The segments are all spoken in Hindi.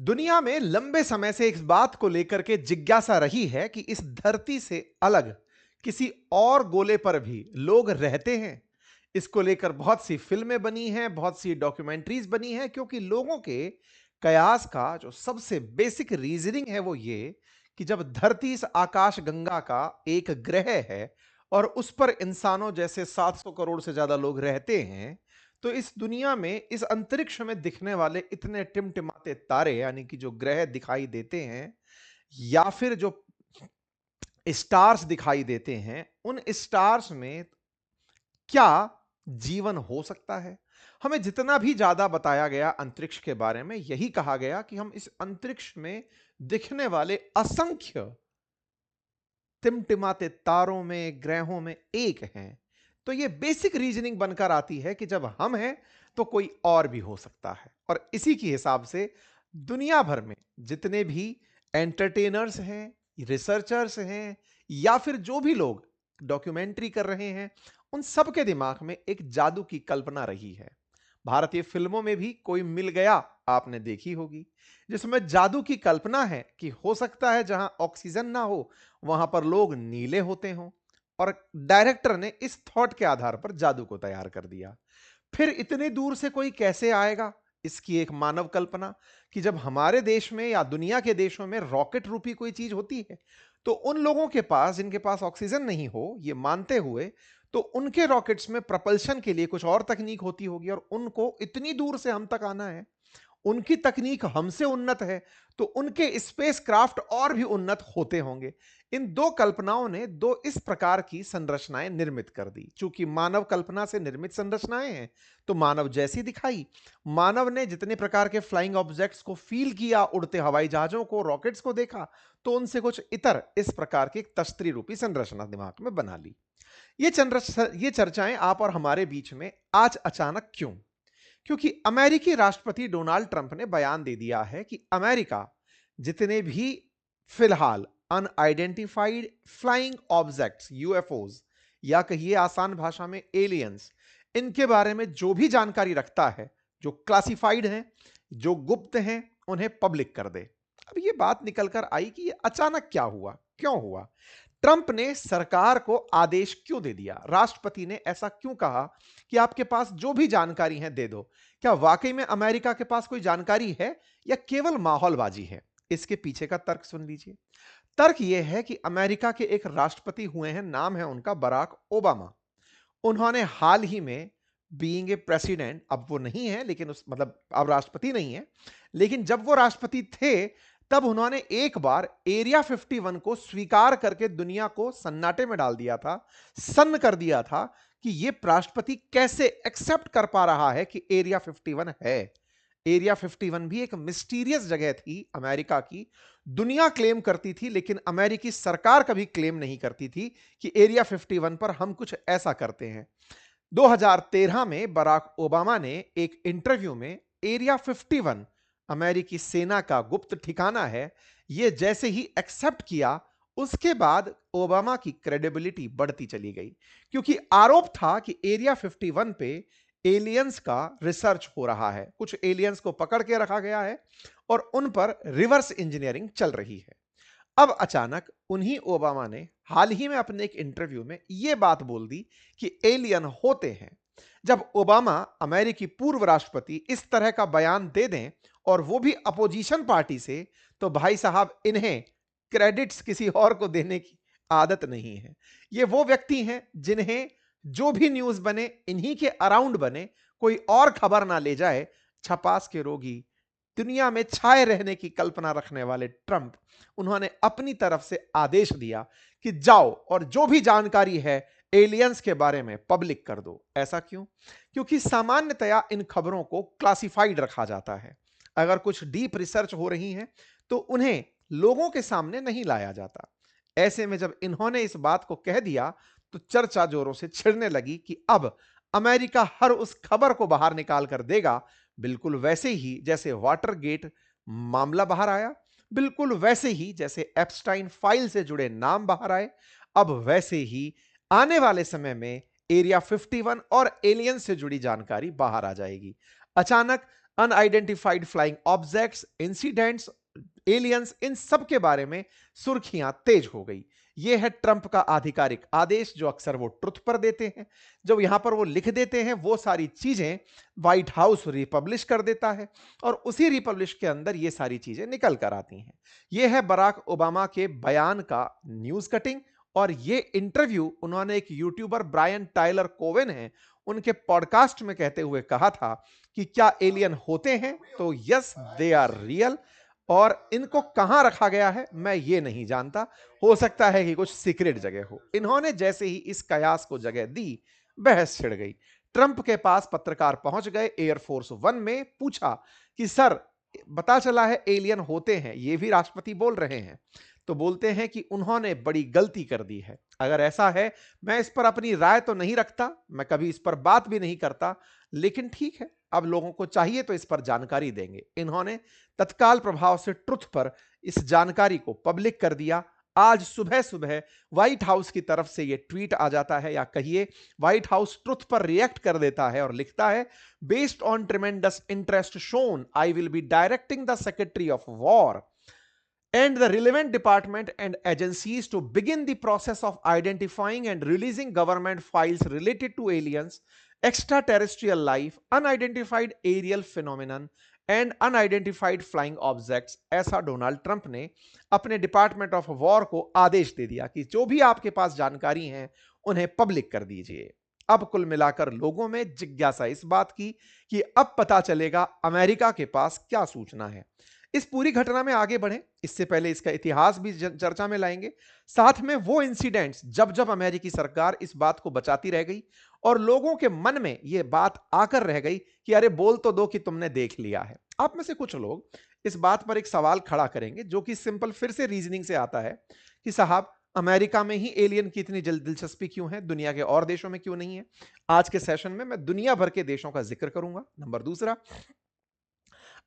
दुनिया में लंबे समय से इस बात को लेकर के जिज्ञासा रही है कि इस धरती से अलग किसी और गोले पर भी लोग रहते हैं। इसको लेकर बहुत सी फिल्में बनी हैं, बहुत सी डॉक्यूमेंट्रीज बनी हैं, क्योंकि लोगों के कयास का जो सबसे बेसिक रीजनिंग है वो ये कि जब धरती इस आकाश गंगा का एक ग्रह है और उस पर इंसानों जैसे 700 करोड़ से ज्यादा लोग रहते हैं, तो इस दुनिया में इस अंतरिक्ष में दिखने वाले इतने टिमटिमाते तारे यानी कि जो ग्रह दिखाई देते हैं या फिर जो स्टार्स दिखाई देते हैं, उन स्टार्स में क्या जीवन हो सकता है। हमें जितना भी ज्यादा बताया गया अंतरिक्ष के बारे में, यही कहा गया कि हम इस अंतरिक्ष में दिखने वाले असंख्य टिमटिमाते तारों में, ग्रहों में एक हैं। तो ये बेसिक रीजनिंग बनकर आती है कि जब हम हैं तो कोई और भी हो सकता है। और इसी के हिसाब से दुनिया भर में जितने भी एंटरटेनर्स हैं, रिसर्चर्स हैं या फिर जो भी लोग डॉक्यूमेंट्री कर रहे हैं, उन सब के दिमाग में एक जादू की कल्पना रही है। भारतीय फिल्मों में भी कोई मिल गया आपने देखी होगी, जिसमें जादू की कल्पना है कि हो सकता है जहां ऑक्सीजन ना हो वहां पर लोग नीले होते हों। और डायरेक्टर ने इस थॉट के आधार पर जादू को तैयार कर दिया। फिर इतने दूर से कोई कैसे आएगा, इसकी एक मानव कल्पना कि जब हमारे देश में या दुनिया के देशों में रॉकेट रूपी कोई चीज होती है, तो उन लोगों के पास जिनके पास ऑक्सीजन नहीं हो, ये मानते हुए, तो उनके रॉकेट्स में प्रपल्शन के लिए कुछ और तकनीक होती होगी और उनको इतनी दूर से हम तक आना है। उनकी तकनीक हमसे उन्नत है, तो उनके स्पेस क्राफ्ट और भी उन्नत होते होंगे। इन दो कल्पनाओं ने दो इस प्रकार की संरचनाएं निर्मित कर दी। चूंकि मानव कल्पना से निर्मित संरचनाएं हैं, तो मानव जैसी दिखाई। मानव ने जितने प्रकार के फ्लाइंग ऑब्जेक्ट्स को फील किया, उड़ते हवाई जहाजों को, रॉकेट्स को देखा, तो उनसे कुछ इतर इस प्रकार की एक तश्तरी रूपी संरचना दिमाग में बना ली। ये चर्चाएं आप और हमारे बीच में आज अचानक क्यों? क्योंकि अमेरिकी राष्ट्रपति डोनाल्ड ट्रंप ने बयान दे दिया है कि अमेरिका जितने भी फिलहाल अनआइडेंटिफाइड फ्लाइंग ऑब्जेक्ट्स, यूएफओज, या कहिए आसान भाषा में एलियंस, इनके बारे में जो भी जानकारी रखता है, जो क्लासिफाइड हैं, जो गुप्त हैं, उन्हें पब्लिक कर दे। अब ये बात निकल कर आई कि ये अचानक क्या हुआ, क्यों हुआ? ट्रंप ने सरकार को आदेश क्यों दे दिया? राष्ट्रपति ने ऐसा क्यों कहा कि आपके पास जो भी जानकारी है दे दो? क्या वाकई में अमेरिका के पास कोई जानकारी है या केवल माहौलबाजी है? इसके पीछे का तर्क सुन लीजिए। तर्क यह है कि अमेरिका के एक राष्ट्रपति हुए हैं, नाम है उनका बराक ओबामा। उन्होंने हाल ही में, बीइंग ए प्रेसिडेंट, अब वो नहीं है लेकिन उस मतलब अब राष्ट्रपति नहीं है, लेकिन जब वो राष्ट्रपति थे तब उन्होंने एक बार एरिया 51 को स्वीकार करके दुनिया को सन्नाटे में डाल दिया था, सन्न कर दिया था कि ये राष्ट्रपति कैसे एक्सेप्ट कर पा रहा है कि एरिया 51 है। एरिया 51 भी एक मिस्टीरियस जगह थी अमेरिका की। दुनिया क्लेम करती थी लेकिन अमेरिकी सरकार कभी क्लेम नहीं करती थी कि एरिया 51 पर हम कुछ ऐसा करते हैं। 2013 में बराक ओबामा ने एक इंटरव्यू में एरिया 51 अमेरिकी सेना का गुप्त ठिकाना है, यह जैसे ही एक्सेप्ट किया, उसके बाद ओबामा की क्रेडिबिलिटी बढ़ती चली गई। क्योंकि आरोप था कि एरिया 51 पे एलियंस का रिसर्च हो रहा है, कुछ एलियंस को पकड़ के रखा गया है और उन पर रिवर्स इंजीनियरिंग चल रही है। अब अचानक उन्हीं ओबामा ने हाल ही में अपने एक इंटरव्यू में यह बात बोल दी कि एलियन होते हैं। जब ओबामा, अमेरिकी पूर्व राष्ट्रपति, इस तरह का बयान दे दें और वो भी अपोजिशन पार्टी से, तो भाई साहब इन्हें क्रेडिट्स किसी और को देने की आदत नहीं है। ये वो व्यक्ति हैं जिन्हें जो भी न्यूज बने, इन्हीं के अराउंड बने, कोई और खबर ना ले जाए। छपास के रोगी, दुनिया में छाए रहने की कल्पना रखने वाले ट्रंप, उन्होंने अपनी तरफ से आदेश दिया कि जाओ और जो भी जानकारी है एलियंस के बारे में पब्लिक कर दो। ऐसा क्यों? क्योंकि सामान्यतया इन खबरों को क्लासिफाइड रखा जाता है। अगर कुछ डीप रिसर्च हो रही है तो उन्हें लोगों के सामने नहीं लाया जाता। ऐसे में जब इन्होंने इस बात को कह दिया तो चर्चा जोरों से छिड़ने लगी कि अब अमेरिका हर उस खबर को बाहर निकाल कर देगा, बिल्कुल वैसे ही जैसे वाटरगेट मामला बाहर आया, बिल्कुल वैसे ही जैसे एप्स्टाइन फाइल से जुड़े नाम बाहर आए, अब वैसे ही आने वाले समय में एरिया 51 और एलियन से जुड़ी जानकारी बाहर आ जाएगी। अचानक unidentified flying objects, incidents, aliens, इन सब के बारे में सुर्खियां तेज हो गई। यह है ट्रंप का आधिकारिक आदेश जो अक्सर वो ट्रुथ पर देते हैं। जब यहां पर वो लिख देते हैं वो सारी चीजें व्हाइट हाउस रिपब्लिश कर देता है और उसी रिपब्लिश के अंदर ये सारी चीजें निकल कर आती हैं। यह है बराक ओबामा के बयान का न्यूज कटिंग। और ये इंटरव्यू उन्होंने एक यूट्यूबर ब्रायन टाइलर कोवेन है उनके पॉडकास्ट में कहते हुए कहा था कि क्या एलियन होते हैं, तो यस दे आर रियल। और इनको कहां रखा गया है मैं ये नहीं जानता, हो सकता है कि कुछ सीक्रेट जगह हो। इन्होंने जैसे ही इस कयास को जगह दी, बहस छिड़ गई। ट्रंप के पास पत्रकार पहुंच गए एयरफोर्स वन में, पूछा कि सर बता चला है एलियन होते हैं, ये भी राष्ट्रपति बोल रहे हैं। तो बोलते हैं कि उन्होंने बड़ी गलती कर दी है। अगर ऐसा है, मैं इस पर अपनी राय तो नहीं रखता, मैं कभी इस पर बात भी नहीं करता, लेकिन ठीक है, अब लोगों को चाहिए तो इस पर जानकारी देंगे। इन्होंने तत्काल प्रभाव से ट्रुथ पर इस जानकारी को पब्लिक कर दिया। आज सुबह सुबह व्हाइट हाउस की तरफ से यह ट्वीट आ जाता है, या कहिए व्हाइट हाउस ट्रुथ पर रिएक्ट कर देता है और लिखता है, based on tremendous interest shown I will be directing the secretary of war and the relevant department and agencies to begin the process of identifying and releasing government files related to aliens, extraterrestrial life, unidentified aerial phenomenon and unidentified flying objects। ऐसा डोनाल्ड ट्रंप ने अपने डिपार्टमेंट ऑफ वॉर को आदेश दे दिया कि जो भी आपके पास जानकारी है उन्हें पब्लिक कर दीजिए। अब कुल मिलाकर लोगों में जिज्ञासा इस बात की कि अब पता चलेगा अमेरिका के पास क्या सूचना है। इस पूरी घटना में आगे बढ़े इससे पहले इसका इतिहास भी चर्चा में लाएंगे, साथ में वो इंसिडेंट्स जब जब अमेरिकी सरकार इस बात को बचाती रह गई और लोगों के मन में यह बात आकर रह गई कि अरे बोल तो दो कि तुमने देख लिया है। आप में से कुछ लोग इस बात पर एक सवाल खड़ा करेंगे जो कि सिंपल फिर से रीजनिंग से आता है कि साहब अमेरिका में ही एलियन की इतनी दिलचस्पी क्यों है, दुनिया के और देशों में क्यों नहीं है। आज के सेशन में मैं दुनिया भर के देशों का जिक्र करूंगा। नंबर दूसरा,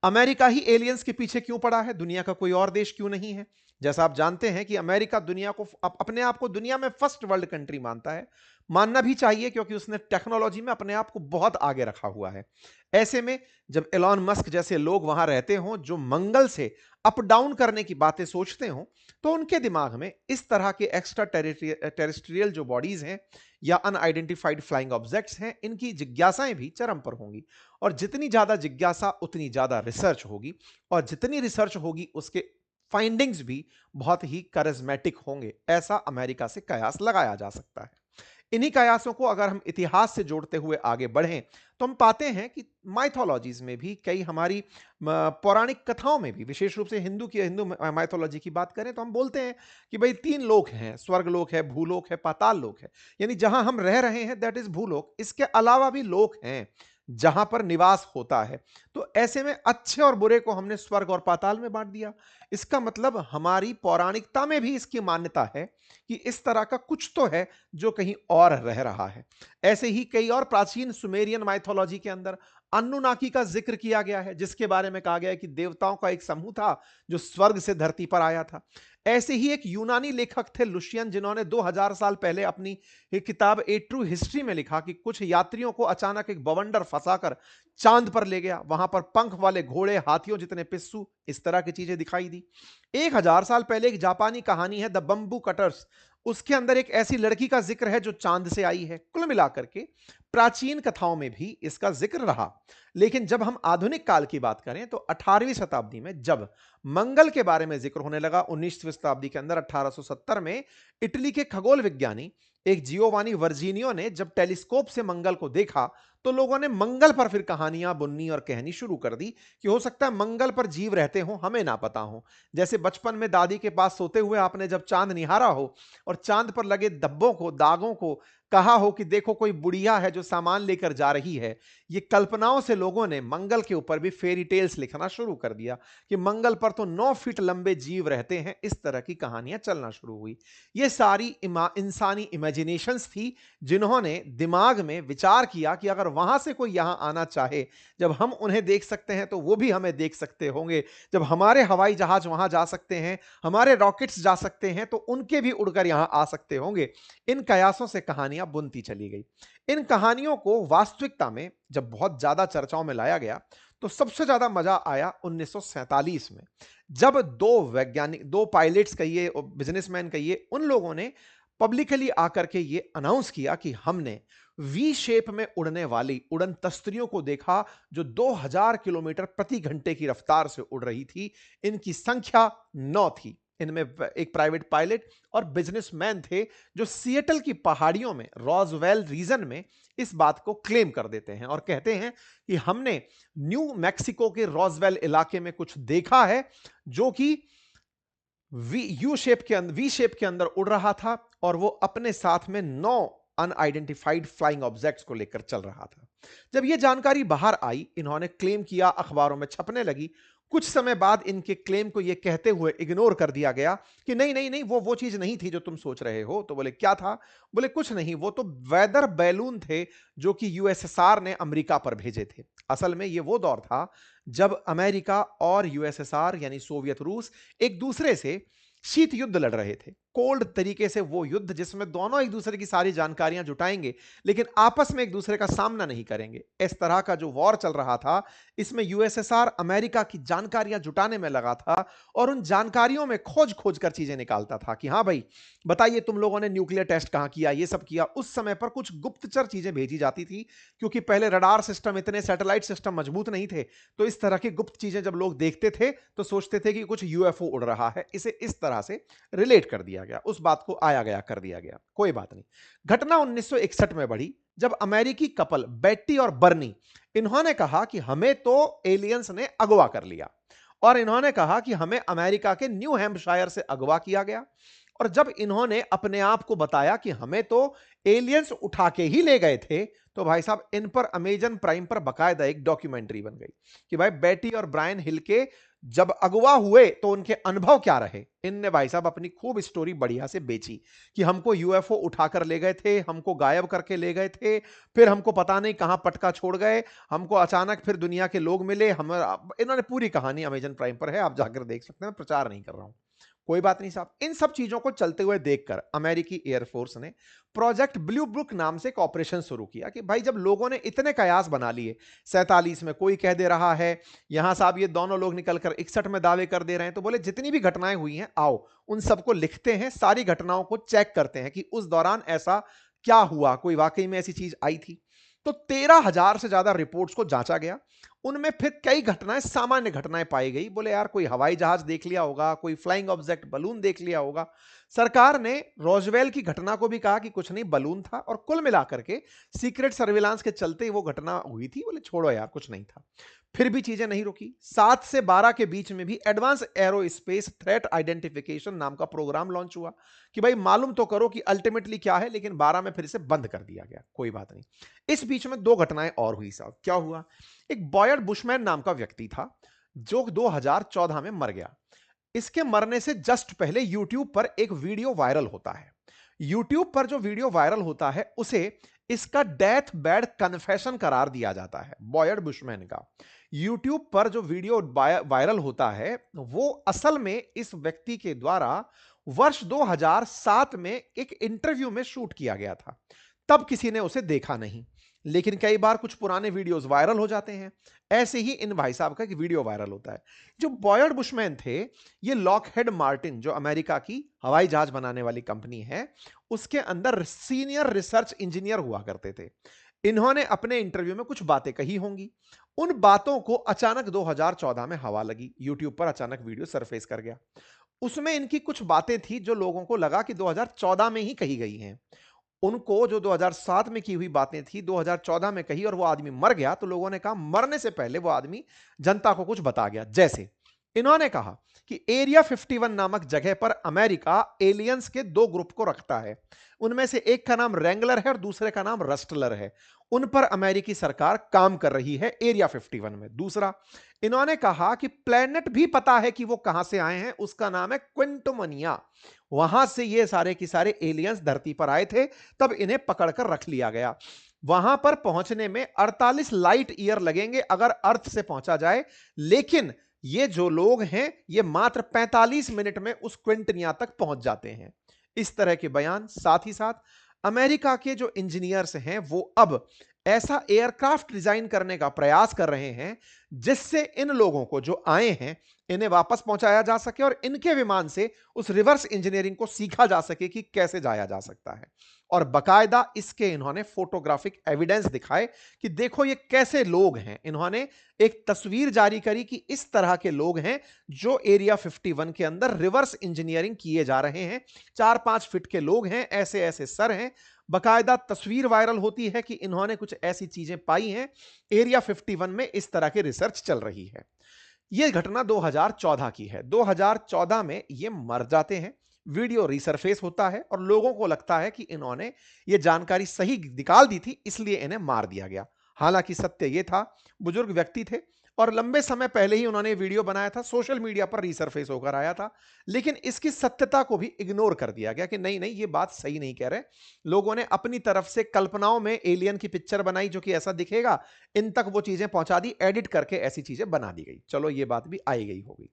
अमेरिका ही एलियंस के पीछे क्यों पड़ा है, दुनिया का कोई और देश क्यों नहीं है। जैसा आप जानते हैं कि अमेरिका दुनिया को अपने आप को दुनिया में फर्स्ट वर्ल्ड कंट्री मानता है, मानना भी चाहिए क्योंकि उसने टेक्नोलॉजी में अपने आप को बहुत आगे रखा हुआ है। ऐसे में जब एलॉन मस्क जैसे लोग वहां रहते हों जो मंगल से अप डाउन करने की बातें सोचते हों, तो उनके दिमाग में इस तरह के एक्स्ट्रा टेरेस्ट्रियल जो बॉडीज हैं या अनआइडेंटिफाइड फ्लाइंग ऑब्जेक्ट्स हैं, इनकी जिज्ञासाएं भी चरम पर होंगी। और जितनी ज्यादा जिज्ञासा उतनी ज्यादा रिसर्च होगी, और जितनी रिसर्च होगी उसके फाइंडिंग्स भी बहुत ही करिज्मेटिक होंगे। ऐसा अमेरिका से कयास लगाया जा सकता है। इन्हीं कयासों को अगर हम इतिहास से जोड़ते हुए आगे बढ़ें तो हम पाते हैं कि माइथोलॉजीज में भी, कई हमारी पौराणिक कथाओं में भी, विशेष रूप से हिंदू माइथोलॉजी की बात करें तो हम बोलते हैं कि भाई तीन लोक हैं, स्वर्ग लोक है, भूलोक है, पाताल लोक है। यानी जहां हम रह रहे हैं दैट इज भूलोक, इसके अलावा भी लोक हैं जहां पर निवास होता है। तो ऐसे में अच्छे और बुरे को हमने स्वर्ग और पाताल में बांट दिया। इसका मतलब हमारी पौराणिकता में भी इसकी मान्यता है कि इस तरह का कुछ तो है जो कहीं और रह रहा है। ऐसे ही कई और प्राचीन सुमेरियन माइथोलॉजी के अंदर अन्नुनाकी का जिक्र किया गया है, जिसके बारे में कहा गया है कि देवताओं का एक समूह था जो स्वर्ग से धरती पर आया था। ऐसे ही एक यूनानी लेखक थे लुशियन, जिन्होंने 2000 साल पहले अपनी एक किताब ए ट्रू हिस्ट्री में लिखा कि कुछ यात्रियों को अचानक एक बवंडर फंसाकर चांद पर ले गया। वहां पर पंख वाले घोड़े, हाथियों जितने पिस्सू, इस तरह की चीजें दिखाई दी। 1000 साल पहले एक जापानी कहानी है द बंबू कटर्स, उसके अंदर एक ऐसी लड़की का जिक्र है जो चांद से आई है। कुल मिलाकर के प्राचीन कथाओं में भी इसका जिक्र रहा। लेकिन जब हम आधुनिक काल की बात करें तो 18वीं शताब्दी में जब मंगल के बारे में जिक्र होने लगा, 19वीं शताब्दी के अंदर 1870 में इटली के खगोल विज्ञानी एक जियोवानी वर्जीनियो ने जब टेलीस्कोप से मंगल को देखा तो लोगों ने मंगल पर फिर कहानियां बुननी और कहनी शुरू कर दी कि हो सकता है मंगल पर जीव रहते हो, हमें ना पता हो। जैसे बचपन में दादी के पास सोते हुए आपने जब चांद निहारा हो और चांद पर लगे धब्बों को, दागों को कहा हो कि देखो कोई बुढ़िया है जो सामान लेकर जा रही है, ये कल्पनाओं से लोगों ने मंगल के ऊपर भी फेरी टेल्स लिखना शुरू कर दिया कि मंगल पर तो 9 फीट लंबे जीव रहते हैं। इस तरह की कहानियां चलना शुरू हुई। ये सारी इंसानी इमेजिनेशंस थी जिन्होंने दिमाग में विचार किया कि अगर वहां से कोई यहां आना चाहे, जब हम उन्हें देख सकते हैं तो वो भी हमें देख सकते होंगे। जब हमारे हवाई जहाज वहां जा सकते हैं, हमारे रॉकेट्स जा सकते हैं, तो उनके भी उड़कर यहां आ सकते होंगे। इन कयासों से कहानियां बुनती चली गई। इन कहानियों को वास्तविकता में जब बहुत ज्यादा चर्चाओं में लाया गया, तो सबसे ज्यादा मजा आया 1947 में, जब दो पायलट्स कहिए, बिजनेसमैन कहिए, उन लोगों ने पब्लिकली आकर के ये अनाउंस किया कि हमने वी शेप में उड़ने वाली उड़न तस्त्रियों को देखा, जो 2000 किलोमीटर प्रति घंटे की रफ्तार से उड़ रही थी। इनकी संख्या 9 थी। इनमें एक प्राइवेट पायलट और बिजनेसमैन थे, जो सिएटल की पहाड़ियों में रॉजवेल रीजन में इस बात को क्लेम कर देते हैं और कहते हैं कि हमने न्यू मैक्सिको के रॉजवेल इलाके में कुछ देखा है, जो कि वी शेप के अंदर उड़ रहा था, और वो अपने साथ में 9 अनआइडेंटिफाइड फ्लाइंग ऑब्जेक्ट्स को लेकर चल रहा था। जब यह जानकारी बाहर आई, इन्होंने क्लेम किया, अखबारों में छपने लगी। कुछ समय बाद इनके क्लेम को यह कहते हुए इग्नोर कर दिया गया कि नहीं नहीं नहीं, वो चीज नहीं थी जो तुम सोच रहे हो। तो बोले क्या था? बोले कुछ नहीं, वो तो वेदर बैलून थे जो कि यूएसएसआर ने अमेरिका पर भेजे थे। असल में ये वो दौर था जब अमेरिका और यूएसएसआर यानी सोवियत रूस एक दूसरे से शीत युद्ध लड़ रहे थे। कोल्ड तरीके से वो युद्ध जिसमें दोनों एक दूसरे की सारी जानकारियां जुटाएंगे, लेकिन आपस में एक दूसरे का सामना नहीं करेंगे। इस तरह का जो वॉर चल रहा था, इसमें यूएसएसआर अमेरिका की जानकारियां जुटाने में लगा था और उन जानकारियों में खोज खोज कर चीजें निकालता था कि हाँ भाई, बताइए तुम लोगों ने न्यूक्लियर टेस्ट कहां किया, ये सब किया। उस समय पर कुछ गुप्तचर चीजें भेजी जाती थी, क्योंकि पहले रडार सिस्टम, इतने सैटेलाइट सिस्टम मजबूत नहीं थे। तो इस तरह की गुप्त चीजें जब लोग देखते थे तो सोचते थे कि कुछ यूएफओ उड़ रहा है। इसे इस तरह से रिलेट कर दिया गया, उस बात को आया गया कर दिया गया। कोई बात नहीं। घटना 1961 में बढ़ी, जब अमेरिकी कपल बेट्टी और बर्नी, इन्होंने कहा कि हमें तो एलियंस ने अगवा कर लिया, और इन्होंने कहा कि हमें अमेरिका के न्यू हैम्पशायर से अगवा किया गया। और जब इन्होंने अपने आप को बताया कि हमें तो एलियंस उठा के ही ले गए थे, तो भाई साहब इन पर अमेजन प्राइम पर बकायदा एक डॉक्यूमेंट्री बन गई कि भाई बेटी और ब्रायन हिल के जब अगवा हुए तो उनके अनुभव क्या रहे। इनने भाई साहब अपनी खूब स्टोरी बढ़िया से बेची कि हमको यूएफओ उठाकर ले गए थे, हमको गायब करके ले गए थे, फिर हमको पता नहीं कहां पटका छोड़ गए, हमको अचानक फिर दुनिया के लोग मिले। हम इन्होंने पूरी कहानी अमेजन प्राइम पर है, आप जाकर देख सकते हैं, मैं प्रचार नहीं कर रहा हूं। कोई बात नहीं साहब। इन सब चीजों को चलते हुए देखकर अमेरिकी एयरफोर्स ने प्रोजेक्ट ब्लू बुक नाम से एक ऑपरेशन शुरू किया कि भाई जब लोगों ने इतने कयास बना लिए, 47 में कोई कह दे रहा है, यहां साहब ये दोनों लोग निकलकर 61 में दावे कर दे रहे हैं, तो बोले जितनी भी घटनाएं हुई हैं आओ उन सबको लिखते हैं, सारी घटनाओं को चेक करते हैं कि उस दौरान ऐसा क्या हुआ, कोई वाकई में ऐसी चीज आई थी। तो 13,000 से ज्यादा रिपोर्ट्स को जांचा गया। उनमें फिर कई घटनाएं सामान्य घटनाएं पाई गई। बोले यार कोई हवाई जहाज देख लिया होगा, कोई फ्लाइंग ऑब्जेक्ट बलून देख लिया होगा। सरकार ने रोजवेल की घटना को भी कहा कि कुछ नहीं, बलून था, और कुल मिलाकर के सीक्रेट सर्विलांस के चलते वो घटना हुई थी। बोले छोड़ो यार कुछ नहीं था। फिर भी चीजें नहीं रुकी। 7 से 12 के बीच में भी एडवांस एरोस्पेस थ्रेट आइडेंटिफिकेशन नाम का प्रोग्राम लॉन्च हुआ कि भाई मालूम तो करो कि अल्टीमेटली क्या है, लेकिन 12 में फिर से बंद कर दिया गया। कोई बात नहीं। इस बीच में 2 घटनाएं और हुई साहब। क्या हुआ? एक बॉयड बुशमैन नाम का व्यक्ति था जो 2014 में मर गया। इसके मरने से जस्ट पहले यूट्यूब पर एक वीडियो वायरल होता है। यूट्यूब पर जो वीडियो वायरल होता है उसे इसका डेथ बेड कन्फेशन करार दिया जाता है, बॉयड बुशमैन का। यूट्यूब पर जो वीडियो वायरल होता है वो असल में इस व्यक्ति के द्वारा वर्ष 2007 में एक इंटरव्यू में शूट किया गया था। तब किसी ने उसे देखा नहीं, लेकिन कई बार कुछ पुराने वीडियोस वायरल हो जाते हैं। ऐसे ही इन भाई साहब का एक वीडियो वायरल होता है। जो बॉयड बुशमैन थे, ये लॉकहेड मार्टिन जो अमेरिका की हवाई जहाज बनाने वाली कंपनी है, उसके अंदर सीनियर रिसर्च इंजीनियर हुआ करते थे। इन्होंने अपने इंटरव्यू में कुछ बातें कही होंगी। उन बातों को अचानक 2014 में हवा लगी, यूट्यूब पर अचानक वीडियो सरफेस कर गया। उसमें इनकी कुछ बातें थी जो लोगों को लगा कि 2014 में ही कही गई हैं। उनको जो 2007 में की हुई बातें थी 2014 में कही, और वो आदमी मर गया, तो लोगों ने कहा मरने से पहले वो आदमी जनता को कुछ बता गया। जैसे इन्होंने कहा कि एरिया 51 नामक जगह पर अमेरिका एलियंस के 2 ग्रुप को रखता है। उनमें से एक का नाम रेंगलर है और दूसरे का नाम रस्टलर है। उन पर अमेरिकी सरकार काम कर रही है एरिया 51 में। दूसरा, इन्होंने कहा कि प्लेनेट भी पता है कि वो कहां से आए हैं, उसका नाम है क्विंटोमनिया। वहां से ये सारे के सारे एलियंस धरती पर आए थे, तब इन्हें पकड़कर रख लिया गया। वहां पर पहुंचने में 48 लाइट ईयर लगेंगे अगर अर्थ से पहुंचा जाए, लेकिन ये जो लोग हैं ये मात्र 45 मिनट में उस क्विंटनिया तक पहुंच जाते हैं। इस तरह के बयान। साथ ही साथ अमेरिका के जो इंजीनियर्स हैं वो अब ऐसा एयरक्राफ्ट डिजाइन करने का प्रयास कर रहे हैं जिससे इन लोगों को जो आए हैं इन्हें वापस पहुंचाया जा सके और इनके विमान से उस रिवर्स इंजीनियरिंग को सीखा जा सके कि कैसे जाया जा सकता है। और बकायदा इसके इन्होंने फोटोग्राफिक एविडेंस दिखाए कि देखो ये कैसे लोग हैं। इन्होंने एक तस्वीर जारी करी कि इस तरह के लोग हैं जो एरिया 51 के अंदर रिवर्स इंजीनियरिंग किए जा रहे हैं। 4-5 फीट के लोग हैं, ऐसे ऐसे सर हैं। बकायदा तस्वीर वायरल होती है कि इन्होंने कुछ ऐसी चीजें पाई हैं। एरिया 51 में इस तरह की रिसर्च चल रही है। यह घटना 2014 की है। 2014 में ये मर जाते हैं, वीडियो रिसरफेस होता है और लोगों को लगता है कि इन्होंने ये जानकारी सही निकाल दी थी इसलिए इन्हें मार दिया गया। हालांकि सत्य ये था, बुजुर्ग व्यक्ति थे और लंबे समय पहले ही उन्होंने वीडियो बनाया था, सोशल मीडिया पर रिसरफेस होकर आया था, लेकिन इसकी सत्यता को भी इग्नोर कर दिया गया कि नहीं नहीं ये बात सही नहीं कह रहे। लोगों ने अपनी तरफ से कल्पनाओं में एलियन की पिक्चर बनाई जो कि ऐसा दिखेगा, इन तक वो चीजें पहुंचा दी, एडिट करके ऐसी चीजें बना दी गई। चलो ये बात भी आई गई होगी।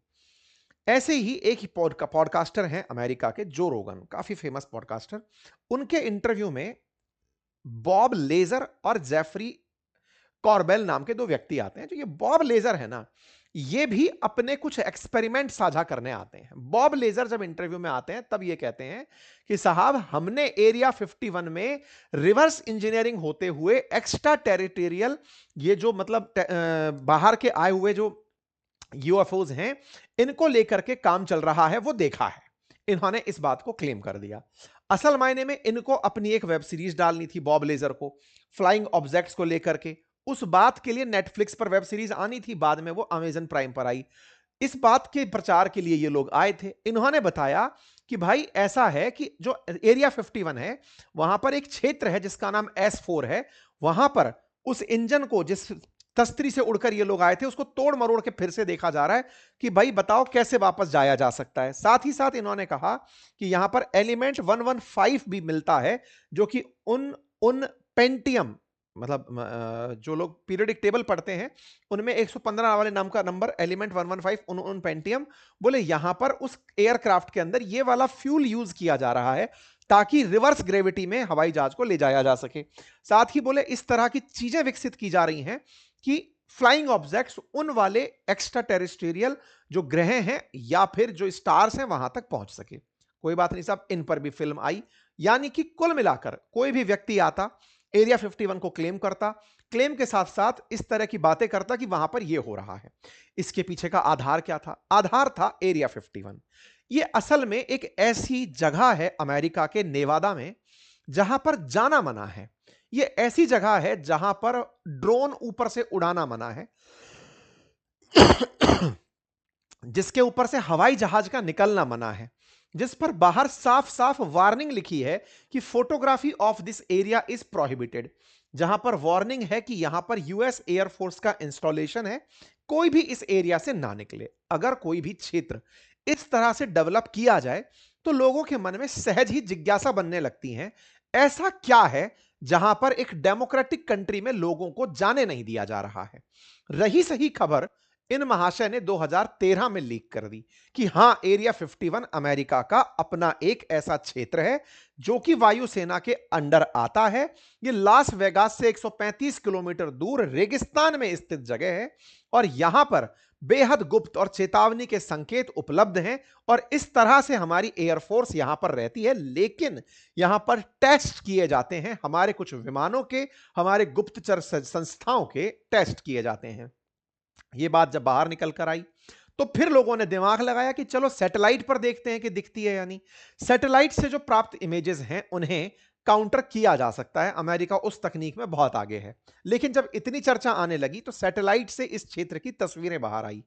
ऐसे ही एक ही पॉडकास्टर हैं अमेरिका के, जो रोगन, काफी फेमस पॉडकास्टर। उनके इंटरव्यू में बॉब लेजर और जेफरी कॉर्बेल नाम के दो व्यक्ति आते हैं। जो ये बॉब लेजर है ना, ये भी अपने कुछ एक्सपेरिमेंट साझा करने आते हैं। बॉब लेजर जब इंटरव्यू में आते हैं तब ये कहते हैं कि साहब हमने एरिया 51 में रिवर्स इंजीनियरिंग होते हुए एक्स्ट्रा टेरिटोरियल, ये जो मतलब बाहर के आए हुए जो यूएफओज हैं इनको लेकर के काम चल रहा है वो देखा है। इन्होंने इस बात को क्लेम कर दिया। असल मायने में इनको अपनी एक वेब सीरीज डालनी थी बॉब लेजर को, फ्लाइंग ऑब्जेक्ट्स को लेकर के। उस बात के लिए नेटफ्लिक्स पर वेब सीरीज आनी थी, बाद में वो अमेजन प्राइम पर आई। इस बात के प्रचार के लिए ये लोग आए थे। इन्होंने बताया कि भाई ऐसा है कि जो एरिया 51 है वहां पर एक क्षेत्र है जिसका नाम S4 है। वहां पर उस इंजन को, जिस तस्त्री से उड़कर ये लोग आए थे, उसको तोड़ मरोड़ के फिर से देखा जा रहा है कि भाई बताओ कैसे वापस जाया जा सकता है। साथ ही साथ इन्होंने कहा कि यहां पर एलिमेंट 115 भी मिलता है जो कि उन पेंटियम, मतलब जो लोग पीरियडिक टेबल पढ़ते हैं उनमें 115 वाले नाम का नंबर एलिमेंट 115 उन पेंटियम, बोले यहां पर उस एयरक्राफ्ट के अंदर ये वाला फ्यूल यूज किया जा रहा है ताकि रिवर्स ग्रेविटी में हवाई जहाज को ले जाया जा सके। साथ ही बोले इस तरह की चीजें विकसित की जा रही हैं कि फ्लाइंग ऑब्जेक्ट्स उन वाले एक्स्ट्रा टेरेस्ट्रियल जो ग्रह हैं या फिर जो स्टार्स हैं वहां तक पहुंच सके। कोई बात नहीं साहब, इन पर भी फिल्म आई। यानी कि कुल मिलाकर कोई भी व्यक्ति आता, एरिया 51 को क्लेम करता, क्लेम के साथ साथ इस तरह की बातें करता कि वहां पर यह हो रहा है। इसके पीछे का आधार क्या था? आधार था एरिया 51। ये असल में एक ऐसी जगह है अमेरिका के नेवादा में जहां पर जाना मना है। ये ऐसी जगह है जहां पर ड्रोन ऊपर से उड़ाना मना है, जिसके ऊपर से हवाई जहाज का निकलना मना है, जिस पर बाहर साफ साफ वार्निंग लिखी है कि photography of this area is prohibited. जहां पर वार्निंग है कि यहां पर यूएस एयरफोर्स का इंस्टॉलेशन है, कोई भी इस एरिया से ना निकले। अगर कोई भी क्षेत्र इस तरह से डेवलप किया जाए तो लोगों के मन में सहज ही जिज्ञासा बनने लगती है, ऐसा क्या है जहां पर एक डेमोक्रेटिक कंट्री में लोगों को जाने नहीं दिया जा रहा है। रही सही खबर इन महाशय ने 2013 में लीक कर दी कि हां एरिया 51 अमेरिका का अपना एक ऐसा क्षेत्र है जो कि वायुसेना के अंडर आता है। यह लास वेगास से 135 किलोमीटर दूर रेगिस्तान में स्थित जगह है और यहां पर बेहद गुप्त और चेतावनी के संकेत उपलब्ध हैं और इस तरह से हमारी एयरफोर्स यहां पर रहती है। लेकिन यहां पर टेस्ट किए जाते हैं, हमारे कुछ विमानों के, हमारे गुप्तचर संस्थाओं के टेस्ट किए जाते हैं। यह बात जब बाहर निकल कर आई तो फिर लोगों ने दिमाग लगाया कि चलो सैटेलाइट पर देखते हैं कि दिखती है या नहीं। सैटेलाइट से जो प्राप्त इमेजेस हैं उन्हें काउंटर किया जा सकता है, अमेरिका उस तकनीक में बहुत आगे है। लेकिन जब इतनी चर्चा आने लगी तो सैटेलाइट से इस क्षेत्र की तस्वीरें बाहर आई।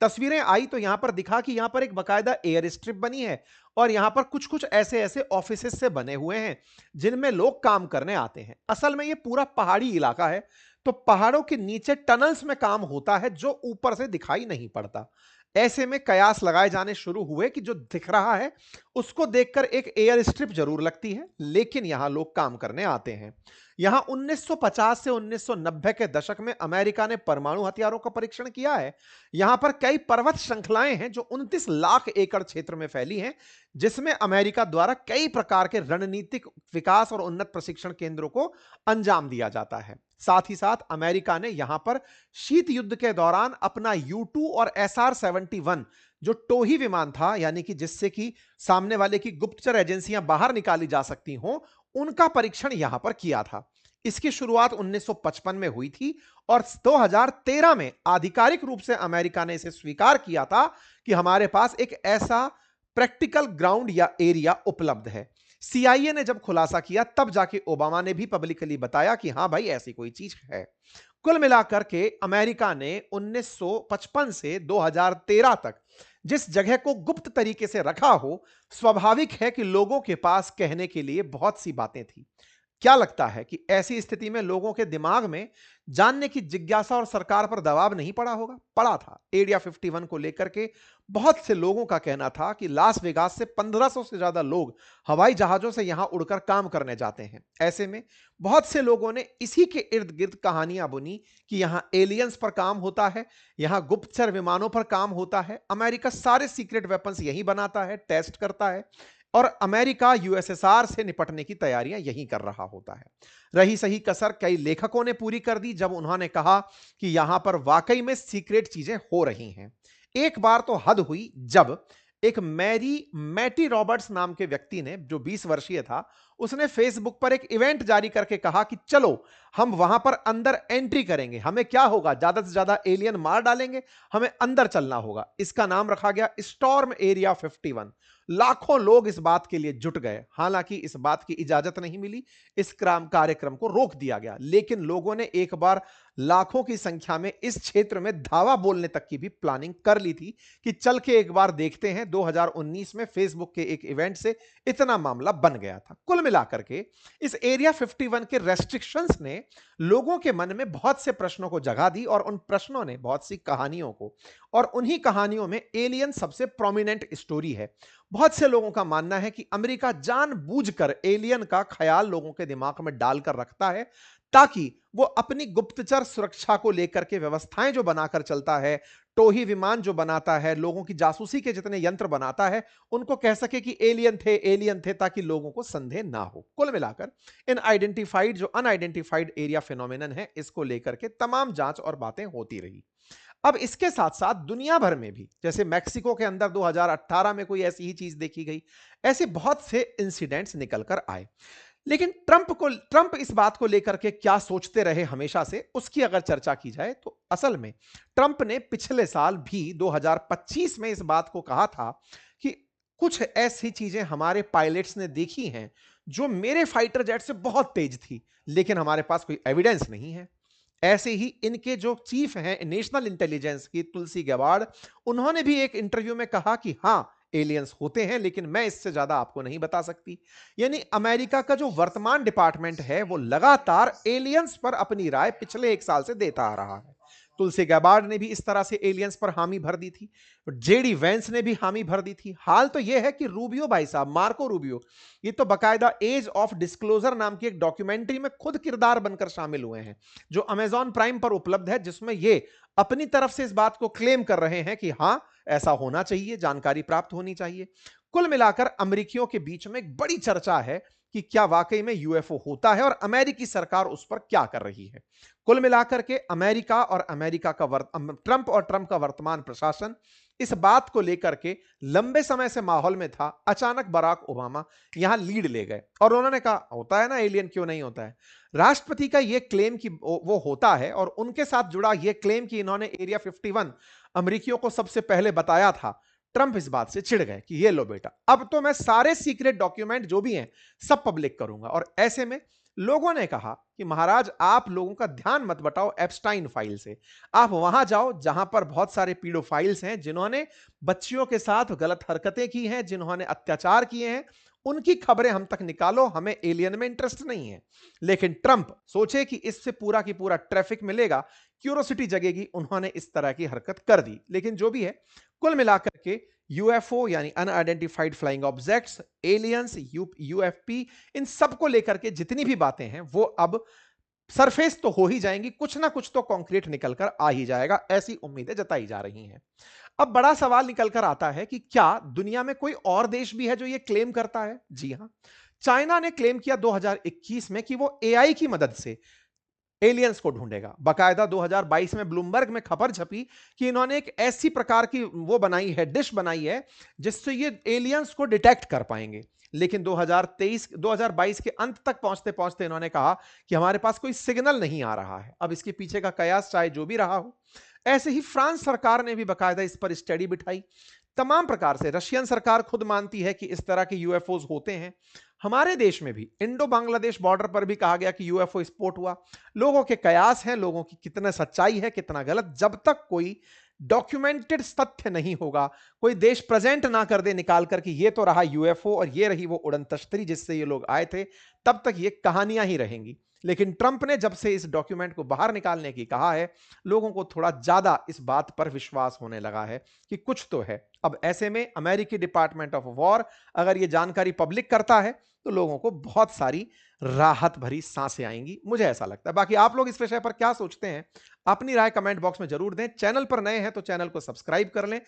तस्वीरें आई तो यहां पर दिखा कि यहां पर एक बकायदा एयर स्ट्रिप बनी है और यहां पर कुछ कुछ ऐसे ऐसे ऑफिसेस से बने हुए हैं जिनमें लोग काम करने आते हैं। असल में यह पूरा पहाड़ी इलाका है तो पहाड़ों के नीचे टनल्स में काम होता है जो ऊपर से दिखाई नहीं पड़ता। ऐसे में कयास लगाए जाने शुरू हुए कि जो दिख रहा है उसको देखकर एक एयर स्ट्रिप जरूर लगती है, लेकिन यहां लोग काम करने आते हैं। यहां 1950 से 1990 के दशक में अमेरिका ने परमाणु हथियारों का परीक्षण किया है। यहां पर कई पर्वत श्रृंखलाएं हैं जो 29 लाख एकड़ क्षेत्र में फैली हैं, जिसमें अमेरिका द्वारा कई प्रकार के रणनीतिक विकास और उन्नत प्रशिक्षण केंद्रों को अंजाम दिया जाता है। साथ ही साथ अमेरिका ने यहां पर शीत युद्ध के दौरान अपना U-2 और SR-71 जो टोही विमान था, यानी कि जिससे कि सामने वाले की गुप्तचर एजेंसियां बाहर निकाली जा सकती हों, उनका परीक्षण यहां पर किया था। इसकी शुरुआत 1955 में हुई थी और 2013 में आधिकारिक रूप से अमेरिका ने इसे स्वीकार किया था कि हमारे पास एक ऐसा प्रैक्टिकल ग्राउंड या एरिया उपलब्ध है। CIA ने जब खुलासा किया तब जाके ओबामा ने भी पब्लिकली बताया कि हां भाई ऐसी कोई चीज है। कुल मिलाकर के अमेरिका ने 1955 से 2013 तक जिस जगह को गुप्त तरीके से रखा हो, स्वाभाविक है कि लोगों के पास कहने के लिए बहुत सी बातें थी। क्या लगता है कि ऐसी स्थिति में लोगों के दिमाग में जानने की जिज्ञासा और सरकार पर दबाव नहीं पड़ा होगा? पड़ा था। एरिया 51 को लेकर के बहुत से लोगों का कहना था कि लास वेगास से 1500 से ज्यादा लोग हवाई जहाजों से यहां उड़कर काम करने जाते हैं। ऐसे में बहुत से लोगों ने इसी के इर्द गिर्द कहानियां बुनी कि यहां एलियंस पर काम होता है, यहां गुप्तचर विमानों पर काम होता है, अमेरिका सारे सीक्रेट वेपन्स यही बनाता है, टेस्ट करता है और अमेरिका USSR से निपटने की तैयारियां यही कर रहा होता है। रही सही कसर कई लेखकों ने पूरी कर दी जब उन्होंने कहा कि यहां पर वाकई में सीक्रेट चीजें हो रही हैं। एक बार तो हद हुई जब एक मैटी रॉबर्ट्स नाम के व्यक्ति ने, जो 20 वर्षीय था, उसने फेसबुक पर एक इवेंट जारी करके कहा कि चलो हम वहां पर अंदर एंट्री करेंगे, हमें क्या होगा, ज्यादा से ज्यादा एलियन मार डालेंगे, हमें अंदर चलना होगा। इसका नाम रखा गया स्टॉर्म एरिया 51। लाखों लोग इस बात के लिए जुट गए। हालांकि इस बात की इजाजत नहीं मिली, इस कार्यक्रम को रोक दिया गया, लेकिन लोगों ने एक बार लाखों की संख्या में इस क्षेत्र में धावा बोलने तक की भी प्लानिंग कर ली थी कि चल के एक बार देखते हैं। 2019 में फेसबुक के एक इवेंट से इतना मामला बन गया था। कुल मिलाकर के इस एरिया 51 के रेस्ट्रिक्शंस ने लोगों के मन में बहुत से प्रश्नों को जगा दी और उन प्रश्नों ने बहुत सी कहानियों को, और उन्हीं कहानियों में एलियन सबसे प्रोमिनेंट स्टोरी है। बहुत से लोगों का मानना है कि अमेरिका जानबूझकर एलियन का ख्याल लोगों के दिमाग में डालकर रखता है ताकि वो अपनी गुप्तचर सुरक्षा को लेकर के व्यवस्थाएं जो बनाकर चलता है, टोही विमान जो बनाता है, लोगों की जासूसी के जितने यंत्र बनाता है, उनको कह सके कि एलियन थे ताकि लोगों को संदेह ना हो। कुल मिलाकर इन आइडेंटिफाइड जो अनआइडेंटिफाइड एरिया फिनोमेनन है, इसको लेकर के तमाम जांच और बातें होती रही। अब इसके साथ साथ दुनिया भर में भी, जैसे मैक्सिको के अंदर 2018 में कोई ऐसी ही चीज देखी गई, ऐसे बहुत से इंसिडेंट्स निकल कर आए। लेकिन ट्रंप इस बात को लेकर के क्या सोचते रहे हमेशा से, उसकी अगर चर्चा की जाए तो असल में ट्रंप ने पिछले साल भी 2025 में इस बात को कहा था कि कुछ ऐसी चीजें हमारे पायलट्स ने देखी हैं जो मेरे फाइटर जेट से बहुत तेज थी, लेकिन हमारे पास कोई एविडेंस नहीं है। ऐसे ही इनके जो चीफ हैं नेशनल इंटेलिजेंस की, तुलसी गैबार्ड, उन्होंने भी एक इंटरव्यू में कहा कि हां एलियंस होते हैं, लेकिन मैं इससे ज्यादा आपको नहीं बता सकती। यानी अमेरिका का जो वर्तमान डिपार्टमेंट है वो लगातार एलियंस पर अपनी राय पिछले 1 साल से देता आ रहा है। तुलसी गैबार्ड ने भी इस तरह से एलियंस पर हामी भर दी थी, जेडी वेंस ने भी हामी भर दी थी। हाल तो यह है कि रूबियो भाई साहब, मार्को रूबियो, ये तो बकायदा एज ऑफ डिस्क्लोजर नाम की एक डॉक्यूमेंट्री में खुद किरदार बनकर शामिल हुए हैं, जो अमेजॉन प्राइम पर उपलब्ध है, जिसमें ये अपनी तरफ से इस बात को क्लेम कर रहे हैं कि हां ऐसा होना चाहिए, जानकारी प्राप्त होनी चाहिए। कुल मिलाकर अमेरिकियों के बीच में एक बड़ी चर्चा है कि क्या वाकई में यूएफओ होता है और अमेरिकी सरकार उस पर क्या कर रही है। कुल मिलाकर के अमेरिका और ट्रंप और ट्रंप का वर्तमान प्रशासन इस बात को लेकर के लंबे समय से माहौल में था। अचानक बराक ओबामा यहां लीड ले गए और उन्होंने कहा होता है ना एलियन, क्यों नहीं होता है। राष्ट्रपति का यह क्लेम कि वो होता है और उनके साथ जुड़ा यह क्लेम कि इन्होंने एरिया 51 अमेरिकियों को सबसे पहले बताया था, ट्रंप इस बात से चिढ़ गए कि ये लो बेटा, अब तो मैं सारे सीक्रेट डॉक्यूमेंट जो भी हैं सब पब्लिक करूंगा। और ऐसे में लोगों ने कहा कि महाराज आप लोगों का ध्यान मत बटाओ एप्स्टाइन फाइल से, आप वहां जाओ जहां पर बहुत सारे पीडोफाइल्स हैं, जिन्होंने बच्चियों के साथ गलत हरकतें की हैं, जिन्होंने अत्याचार किए हैं, उनकी खबरें हम तक निकालो, हमें एलियन में इंटरेस्ट नहीं है। लेकिन ट्रंप सोचे कि इससे पूरा की पूरा ट्रैफिक मिलेगा, क्यूरोसिटी जगेगी, उन्होंने इस तरह की हरकत कर दी। लेकिन जो भी है, कुल मिलाकर के यूएफओ यानी unidentified flying objects, aliens, UFP, इन सबको लेकर के जितनी भी बातें हैं वो अब सरफेस तो हो ही जाएंगी, कुछ ना कुछ तो कंक्रीट निकल कर आ ही जाएगा, ऐसी उम्मीदें जताई जा रही हैं। अब बड़ा सवाल निकल कर आता है कि क्या दुनिया में कोई और देश भी है जो यह क्लेम करता है? जी हां, चाइना ने क्लेम किया 2021 में कि वो एआई की मदद से एलियंस को ढूंढेगा। बकायदा 2022 में ब्लूमबर्ग में खबर छपी कि इन्होंने एक ऐसी प्रकार की वो बनाई है, डिश बनाई है, जिससे ये एलियंस को डिटेक्ट कर पाएंगे। लेकिन 2022 के अंत तक पहुंचते पहुंचते इन्होंने कहा कि हमारे पास कोई सिग्नल नहीं आ रहा है। अब इसके पीछे का कयास चाहे जो भी रहा हो, ऐसे ही फ्रांस सरकार ने भी बकायदा इस पर स्टडी बिठाई। तमाम प्रकार से रशियन सरकार खुद मानती है कि इस तरह के यूएफओज होते हैं। हमारे देश में भी इंडो बांग्लादेश बॉर्डर पर भी कहा गया कि यूएफओ स्पॉट हुआ। लोगों के कयास हैं, लोगों की कितना सच्चाई है कितना गलत, जब तक कोई डॉक्यूमेंटेड तथ्य नहीं होगा, कोई देश प्रेजेंट ना कर दे निकाल कर कि ये तो रहा यूएफओ और ये रही वो उड़न तश्तरी जिससे ये लोग आए थे, तब तक ये कहानियां ही रहेंगी। लेकिन ट्रंप ने जब से इस डॉक्यूमेंट को बाहर निकालने की कहा है, लोगों को थोड़ा ज्यादा इस बात पर विश्वास होने लगा है कि कुछ तो है। अब ऐसे में अमेरिकी डिपार्टमेंट ऑफ वॉर अगर ये जानकारी पब्लिक करता है तो लोगों को बहुत सारी राहत भरी सांसें आएंगी, मुझे ऐसा लगता है। बाकी आप लोग इस विषय पर क्या सोचते हैं, अपनी राय कमेंट बॉक्स में जरूर दें। चैनल पर नए हैं तो चैनल को सब्सक्राइब कर लें।